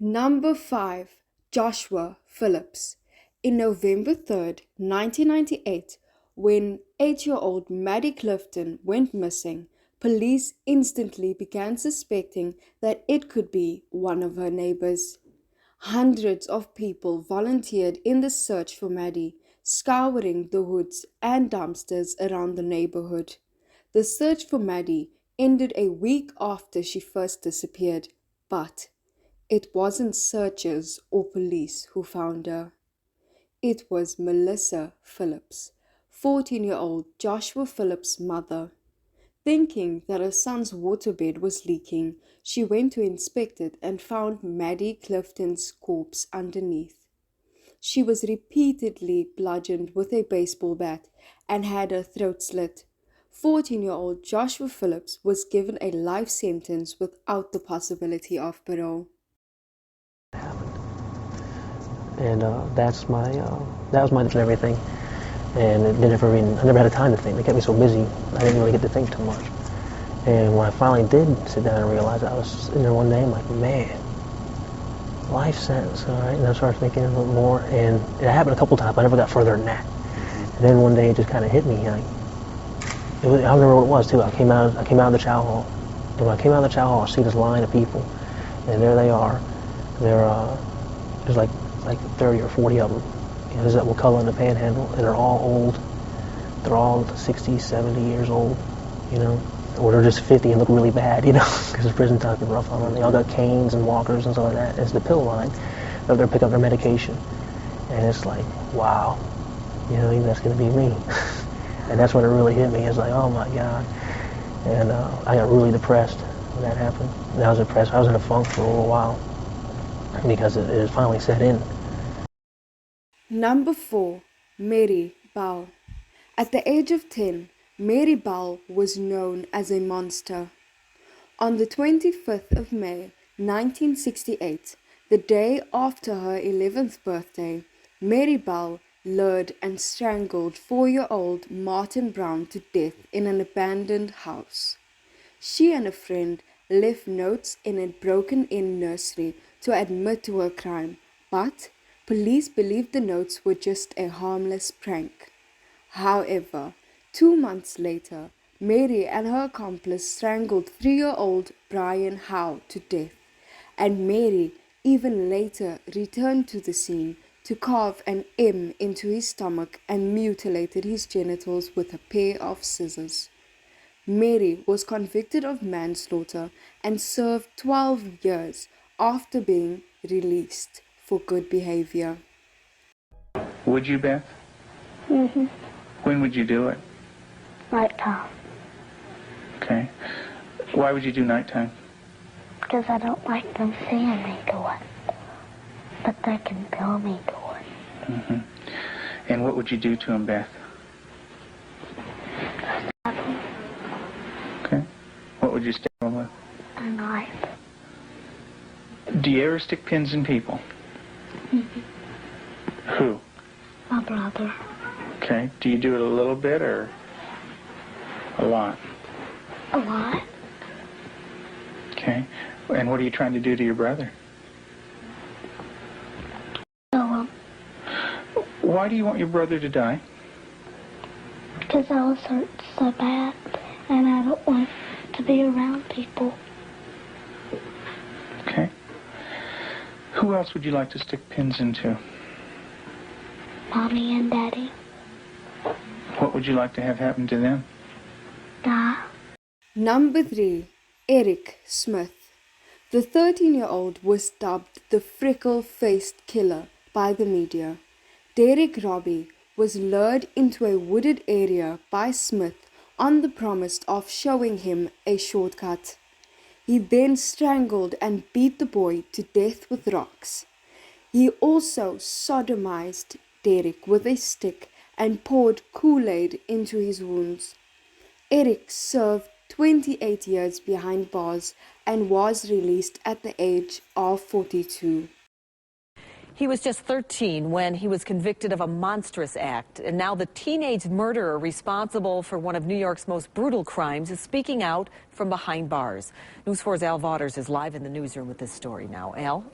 Number 5. Joshua Phillips. In November 3rd, 1998, when 8-year-old Maddie Clifton went missing, police instantly began suspecting that it could be one of her neighbors. Hundreds of people volunteered in the search for Maddie, scouring the hoods and dumpsters around the neighborhood. The search for Maddie ended a week after she first disappeared, but it wasn't searchers or police who found her. It was Melissa Phillips, 14-year-old Joshua Phillips' mother. Thinking that her son's waterbed was leaking, she went to inspect it and found Maddie Clifton's corpse underneath. She was repeatedly bludgeoned with a baseball bat and had her throat slit. 14-year-old Joshua Phillips was given a life sentence without the possibility of parole. And that was my and everything. And I never had a time to think. They kept me so busy, I didn't really get to think too much. And when I finally did sit down and realize it, I was in there one day, I'm like, man, life sentence, all right? And I started thinking a little more, and it happened a couple times, but I never got further than that. And then one day it just kind of hit me. I remember what it was too. I came out of the chow hall, and when I came out of the chow hall, I see this line of people, and there they are. There's like 30 or 40 of them. You know, there's that Wakulla in the Panhandle, and they're all old. They're all 60, 70 years old, you know, or they're just 50 and look really bad, you know, because the prison time's been rough on them. They all got canes and walkers and stuff like that. It's the pill line. They're there to pick up their medication, and it's like, wow, you know, that's gonna be me. And that's when it really hit me. It's like, oh my God. And I got really depressed when that happened. And I was depressed. I was in a funk for a little while because it finally set in. Number 4. Mary Bell. At the age of 10, Mary Bell was known as a monster. On the 25th of May, 1968, the day after her 11th birthday, Mary Bell lured and strangled 4-year-old Martin Brown to death in an abandoned house. She and a friend left notes in a broken-in nursery to admit to her crime, but police believed the notes were just a harmless prank. However, 2 months later, Mary and her accomplice strangled 3-year-old Brian Howe to death, and Mary even later returned to the scene to carve an M into his stomach and mutilated his genitals with a pair of scissors. Mary was convicted of manslaughter and served 12 years after being released for good behavior. Would you, Beth? Mm-hmm. When would you do it? Nighttime. Okay. Why would you do nighttime? Because I don't like them seeing me do it. But they can feel me do it. Mm-hmm. And what would you do to him, Beth? Stab them. Okay. What would you stab him with? A knife. Do you ever stick pins in people? Mm-hmm. Who? My brother. Okay. Do you do it a little bit or a lot? A lot. Okay. And what are you trying to do to your brother? Kill him. Why do you want your brother to die? Because I was hurt so bad, and I don't want to be around people. Okay. Who else would you like to stick pins into? Mommy and Daddy. What would you like to have happen to them? Die. Number 3. Eric Smith. The 13-year-old was dubbed the freckle-faced killer by the media. Derek Robbie was lured into a wooded area by Smith on the promise of showing him a shortcut. He then strangled and beat the boy to death with rocks. He also sodomized Derek with a stick and poured Kool-Aid into his wounds. Eric served 28 years behind bars and was released at the age of 42. He was just 13 when he was convicted of a monstrous act, and now the teenage murderer responsible for one of New York's most brutal crimes is speaking out from behind bars. News 4's Al Vaughters is live in the newsroom with this story now. Al?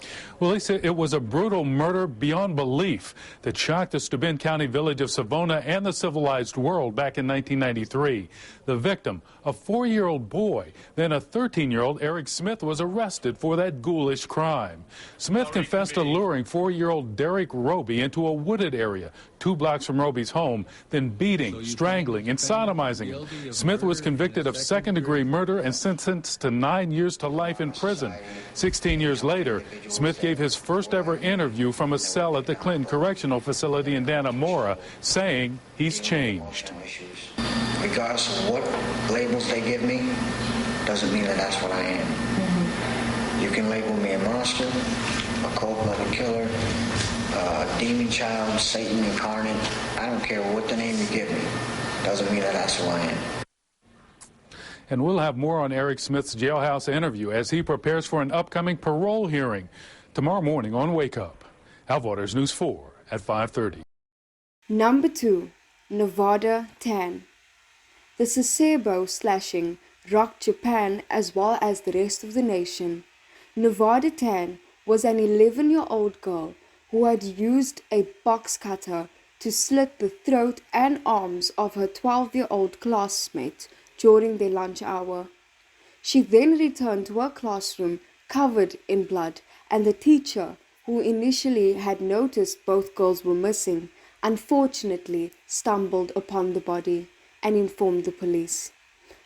Well, Lisa, it was a brutal murder beyond belief that shocked the Steuben County village of Savona and the civilized world back in 1993. The victim, a 4-year-old boy, then a 13-year-old, Eric Smith, was arrested for that ghoulish crime. Smith confessed to luring 4-year-old Derek Roby into a wooded area 2 blocks from Roby's home, then beating, strangling, and sodomizing him. Smith was convicted of second-degree murder and sentenced to 9 years to life in prison. 16 years later, Smith gave his first-ever interview from a cell at the Clinton Correctional Facility in Dannemora, saying he's changed. Regardless of what labels they give me, doesn't mean that that's what I am. You can label me a monster, a cold-blooded killer, a demon child, Satan incarnate. I don't care what the name you give me. Doesn't mean that that's who I am. And we'll have more on Eric Smith's jailhouse interview as he prepares for an upcoming parole hearing tomorrow morning on Wake Up. Al Vaughters, News 4 at 5:30. Number 2. Nevada 10. The Sasebo slashing rocked Japan as well as the rest of the nation. Nevada 10 was an 11-year-old girl who had used a box cutter to slit the throat and arms of her 12-year-old classmate during their lunch hour. She then returned to her classroom covered in blood, and the teacher, who initially had noticed both girls were missing, unfortunately stumbled upon the body and informed the police.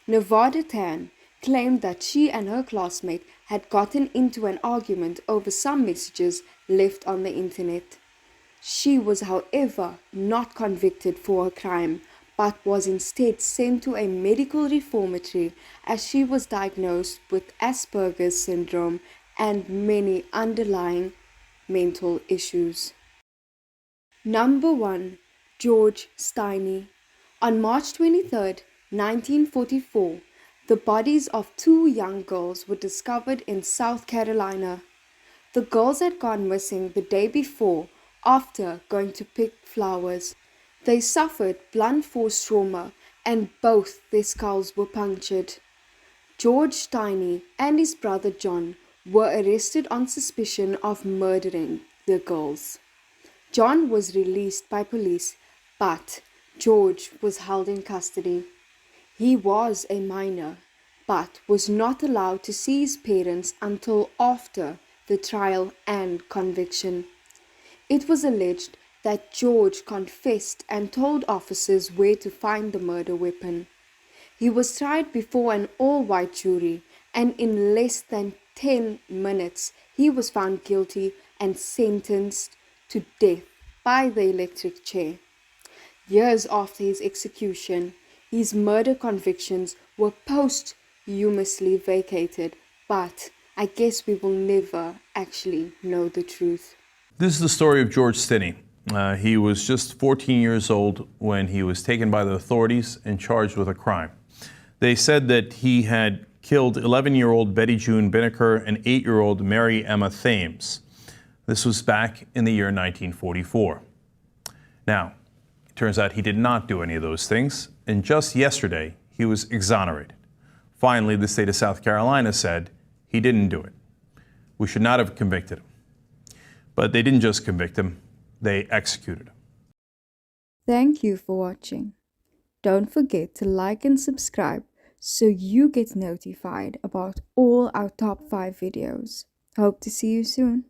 Nevada Tan claimed that she and her classmate had gotten into an argument over some messages left on the internet. She was, however, not convicted for her crime, but was instead sent to a medical reformatory as she was diagnosed with Asperger's syndrome and many underlying mental issues. Number 1. George Steiny. On March 23, 1944, the bodies of 2 young girls were discovered in South Carolina. The girls had gone missing the day before after going to pick flowers. They suffered blunt force trauma and both their skulls were punctured. George Steiny and his brother John were arrested on suspicion of murdering the girls. John was released by police, but George was held in custody. He was a minor, but was not allowed to see his parents until after the trial and conviction. It was alleged that George confessed and told officers where to find the murder weapon. He was tried before an all-white jury, and in less than 10 minutes he was found guilty and sentenced to death by the electric chair. Years after his execution, his murder convictions were posthumously vacated, but I guess we will never actually know the truth. This is the story of George Steiny. He was just 14 years old when he was taken by the authorities and charged with a crime. They said that he had killed 11-year-old Betty June Binnicker and 8-year-old Mary Emma Thames. This was back in the year 1944. Now, it turns out he did not do any of those things, and just yesterday he was exonerated. Finally, the state of South Carolina said he didn't do it. We should not have convicted him. But they didn't just convict him, they executed him. Thank you for watching. Don't forget to like and subscribe so you get notified about all our top 5 videos. Hope to see you soon.